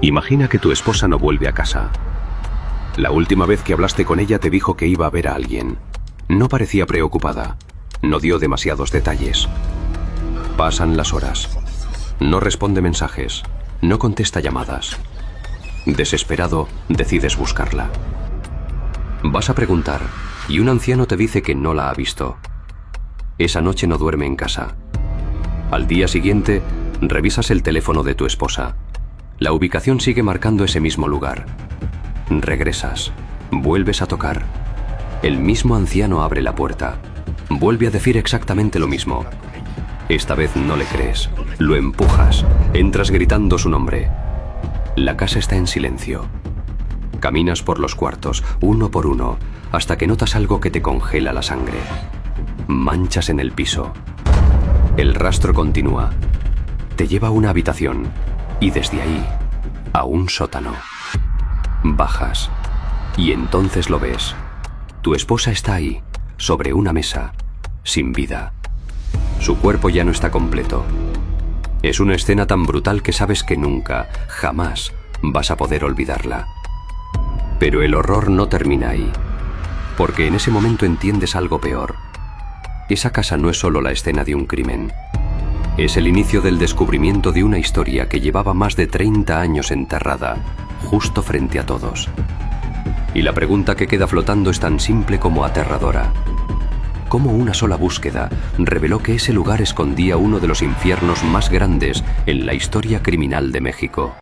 Imagina que tu esposa no vuelve a casa. La última vez que hablaste con ella te dijo que iba a ver a alguien. No parecía preocupada. No dio demasiados detalles. Pasan las horas. No responde mensajes. No contesta llamadas. Desesperado, decides buscarla. Vas a preguntar, y un anciano te dice que no la ha visto. Esa noche no duerme en casa. Al día siguiente, revisas el teléfono de tu esposa. La ubicación sigue marcando ese mismo lugar. Regresas. Vuelves a tocar. El mismo anciano abre la puerta. Vuelve a decir exactamente lo mismo. Esta vez no le crees. Lo empujas. Entras gritando su nombre. La casa está en silencio. Caminas por los cuartos, uno por uno, hasta que notas algo que te congela la sangre. Manchas en el piso. El rastro continúa. Te lleva a una habitación y desde ahí a un sótano. Bajas y entonces lo ves. Tu esposa está ahí, sobre una mesa, sin vida. Su cuerpo ya no está completo. Es una escena tan brutal que sabes que nunca, jamás, vas a poder olvidarla. Pero el horror no termina ahí, porque en ese momento entiendes algo peor. Esa casa no es solo la escena de un crimen. Es el inicio del descubrimiento de una historia que llevaba más de 30 años enterrada, justo frente a todos. Y la pregunta que queda flotando es tan simple como aterradora. ¿Cómo una sola búsqueda reveló que ese lugar escondía uno de los infiernos más grandes en la historia criminal de México?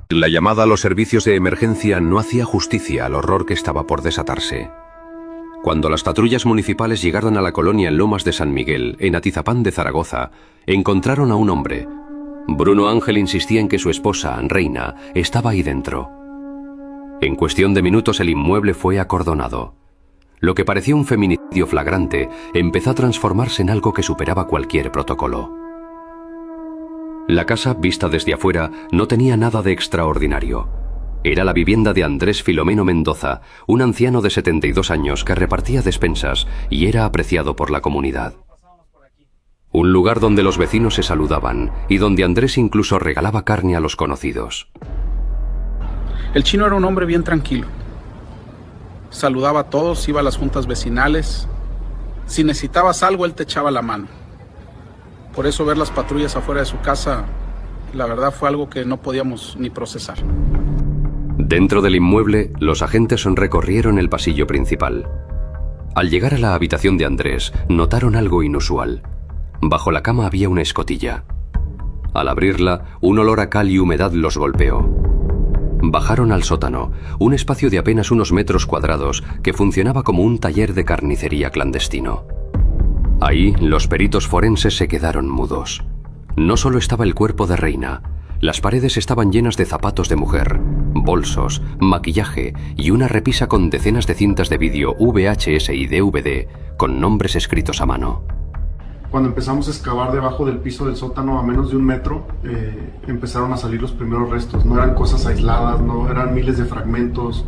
La llamada a los servicios de emergencia no hacía justicia al horror que estaba por desatarse. Cuando las patrullas municipales llegaron a la colonia en Lomas de San Miguel, en Atizapán de Zaragoza, encontraron a un hombre. Bruno Ángel insistía en que su esposa, Reina, estaba ahí dentro. En cuestión de minutos el inmueble fue acordonado. Lo que parecía un feminicidio flagrante empezó a transformarse en algo que superaba cualquier protocolo. La casa, vista desde afuera, no tenía nada de extraordinario. Era la vivienda de Andrés Filomeno Mendoza, un anciano de 72 años que repartía despensas y era apreciado por la comunidad. Un lugar donde los vecinos se saludaban y donde Andrés incluso regalaba carne a los conocidos. El chino era un hombre bien tranquilo. Saludaba a todos, iba a las juntas vecinales. Si necesitabas algo, él te echaba la mano. Por eso ver las patrullas afuera de su casa, la verdad fue algo que no podíamos ni procesar. Dentro del inmueble, los agentes recorrieron el pasillo principal. Al llegar a la habitación de Andrés, notaron algo inusual. Bajo la cama había una escotilla. Al abrirla, un olor a cal y humedad los golpeó. Bajaron al sótano, un espacio de apenas unos metros cuadrados que funcionaba como un taller de carnicería clandestino. Ahí, los peritos forenses se quedaron mudos. No solo estaba el cuerpo de Reina, las paredes estaban llenas de zapatos de mujer, bolsos, maquillaje y una repisa con decenas de cintas de vídeo VHS y DVD con nombres escritos a mano. Cuando empezamos a excavar debajo del piso del sótano a menos de 1 metro, empezaron a salir los primeros restos. No eran cosas aisladas, no eran miles de fragmentos,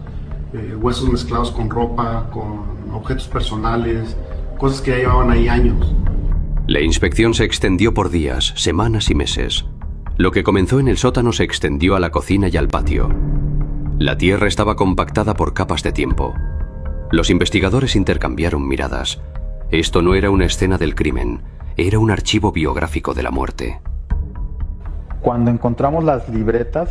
huesos mezclados con ropa, con objetos personales, cosas que ya llevaban ahí años. La inspección se extendió por días, semanas y meses. Lo que comenzó en el sótano se extendió a la cocina y al patio. La tierra estaba compactada por capas de tiempo. Los investigadores intercambiaron miradas. Esto no era una escena del crimen, era un archivo biográfico de la muerte. Cuando encontramos las libretas,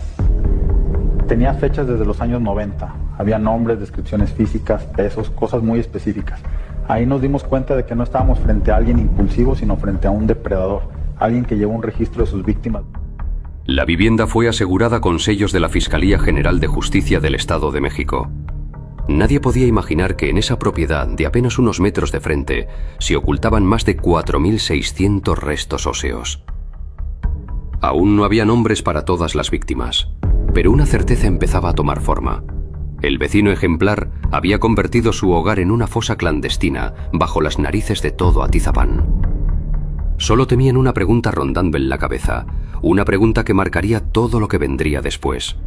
tenía fechas desde los años 90. Había nombres, descripciones físicas, pesos, cosas muy específicas. Ahí nos dimos cuenta de que no estábamos frente a alguien impulsivo, sino frente a un depredador, alguien que llevó un registro de sus víctimas. La vivienda fue asegurada con sellos de la Fiscalía General de Justicia del Estado de México. Nadie podía imaginar que en esa propiedad de apenas unos metros de frente se ocultaban más de 4.600 restos óseos. Aún no había nombres para todas las víctimas, pero una certeza empezaba a tomar forma. El vecino ejemplar había convertido su hogar en una fosa clandestina bajo las narices de todo Atizapán. Solo temían una pregunta rondando en la cabeza, una pregunta que marcaría todo lo que vendría después.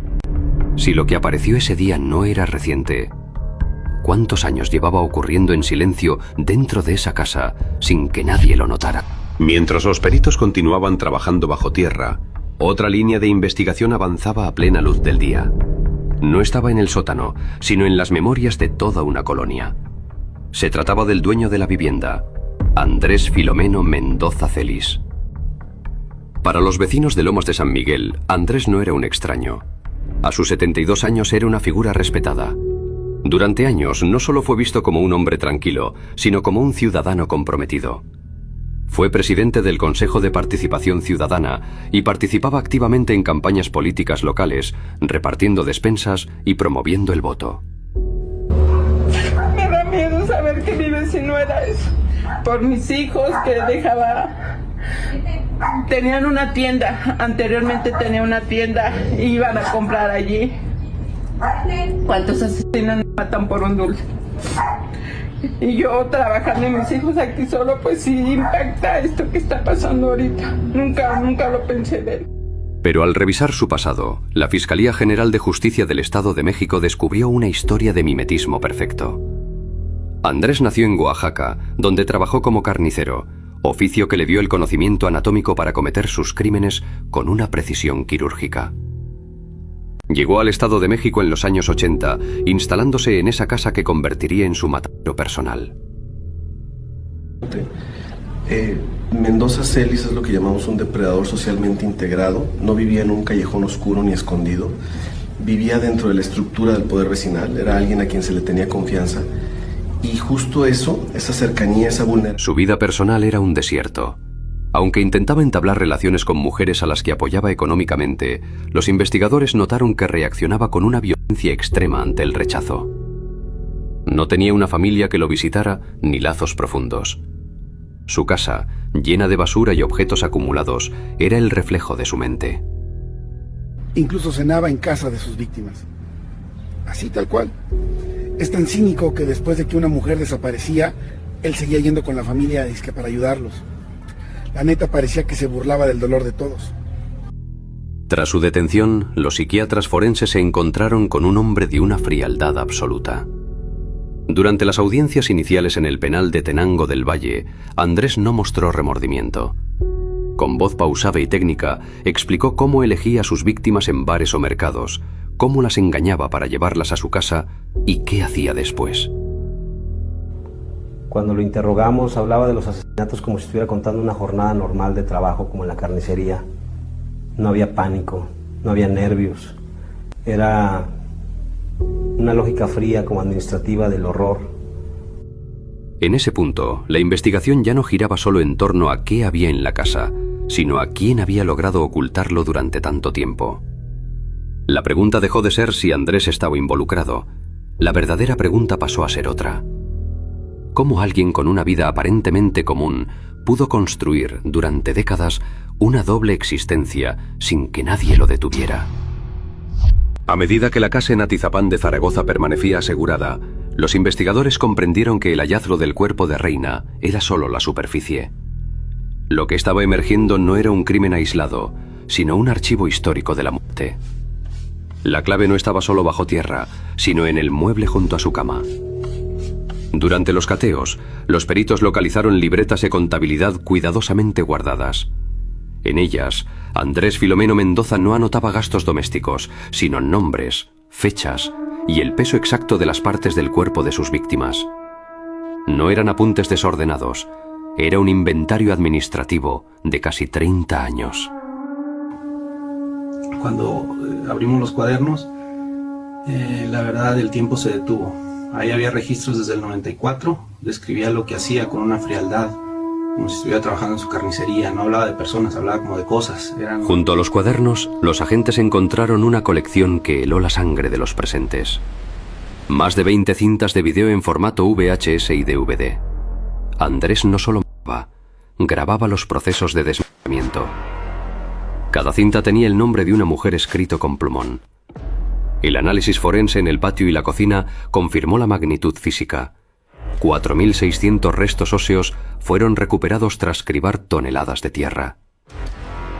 Si lo que apareció ese día no era reciente, cuántos años llevaba ocurriendo en silencio dentro de esa casa sin que nadie lo notara. Mientras los peritos continuaban trabajando bajo tierra, otra línea de investigación avanzaba a plena luz del día. No estaba en el sótano, sino en las memorias de toda una colonia. Se trataba del dueño de la vivienda, Andrés Filomeno Mendoza Celis. Para los vecinos de Lomas de San Miguel, Andrés no era un extraño. A sus 72 años era una figura respetada. Durante años no solo fue visto como un hombre tranquilo, sino como un ciudadano comprometido. Fue presidente del Consejo de Participación Ciudadana y participaba activamente en campañas políticas locales, repartiendo despensas y promoviendo el voto. Me da miedo saber que mi vecino era eso. Por mis hijos que dejaba... Tenían una tienda, anteriormente tenía una tienda, iban a comprar allí. ¿Cuántos asesinos matan por un dulce? Y yo trabajando y mis hijos aquí solo, pues sí impacta esto que está pasando ahorita. Nunca lo pensé ver. Pero al revisar su pasado, la Fiscalía General de Justicia del Estado de México descubrió una historia de mimetismo perfecto. Andrés nació en Oaxaca, donde trabajó como carnicero, oficio que le dio el conocimiento anatómico para cometer sus crímenes con una precisión quirúrgica. Llegó al Estado de México en los años 80, instalándose en esa casa que convertiría en su matadero personal. Mendoza Celis es lo que llamamos un depredador socialmente integrado. No vivía en un callejón oscuro ni escondido. Vivía dentro de la estructura del poder vecinal. Era alguien a quien se le tenía confianza. Y justo eso, esa cercanía, esa vulnerabilidad... Su vida personal era un desierto. Aunque intentaba entablar relaciones con mujeres a las que apoyaba económicamente, los investigadores notaron que reaccionaba con una violencia extrema ante el rechazo. No tenía una familia que lo visitara ni lazos profundos. Su casa, llena de basura y objetos acumulados, era el reflejo de su mente. Incluso cenaba en casa de sus víctimas. Así tal cual. Es tan cínico que después de que una mujer desaparecía, él seguía yendo con la familia dizque para ayudarlos. La neta parecía que se burlaba del dolor de todos. Tras su detención, los psiquiatras forenses se encontraron con un hombre de una frialdad absoluta. Durante las audiencias iniciales en el penal de Tenango del Valle, Andrés no mostró remordimiento. Con voz pausada y técnica, explicó cómo elegía a sus víctimas en bares o mercados, cómo las engañaba para llevarlas a su casa y qué hacía después. Cuando lo interrogamos, hablaba de los asesinatos como si estuviera contando una jornada normal de trabajo, como en la carnicería. No había pánico, no había nervios. Era una lógica fría como administrativa del horror. En ese punto, la investigación ya no giraba solo en torno a qué había en la casa, sino a quién había logrado ocultarlo durante tanto tiempo. La pregunta dejó de ser si Andrés estaba involucrado. La verdadera pregunta pasó a ser otra. ¿Cómo alguien con una vida aparentemente común pudo construir durante décadas una doble existencia sin que nadie lo detuviera? A medida que la casa en Atizapán de Zaragoza permanecía asegurada, los investigadores comprendieron que el hallazgo del cuerpo de Reina era solo la superficie. Lo que estaba emergiendo no era un crimen aislado, sino un archivo histórico de la muerte. La clave no estaba solo bajo tierra, sino en el mueble junto a su cama. Durante los cateos, los peritos localizaron libretas de contabilidad cuidadosamente guardadas. En ellas, Andrés Filomeno Mendoza no anotaba gastos domésticos, sino nombres, fechas y el peso exacto de las partes del cuerpo de sus víctimas. No eran apuntes desordenados, era un inventario administrativo de casi 30 años. Cuando abrimos los cuadernos, la verdad el tiempo se detuvo. Ahí había registros desde el 94, describía lo que hacía con una frialdad, como si estuviera trabajando en su carnicería. No hablaba de personas, hablaba como de cosas. Junto a los cuadernos, los agentes encontraron una colección que heló la sangre de los presentes. Más de 20 cintas de video en formato VHS y DVD. Andrés no solo grababa los procesos de desmembramiento. Cada cinta tenía el nombre de una mujer escrito con plumón. El análisis forense en el patio y la cocina confirmó la magnitud física. 4.600 restos óseos fueron recuperados tras cribar toneladas de tierra.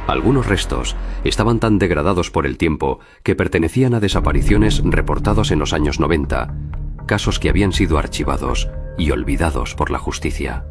Algunos restos estaban tan degradados por el tiempo que pertenecían a desapariciones reportadas en los años 90, casos que habían sido archivados y olvidados por la justicia.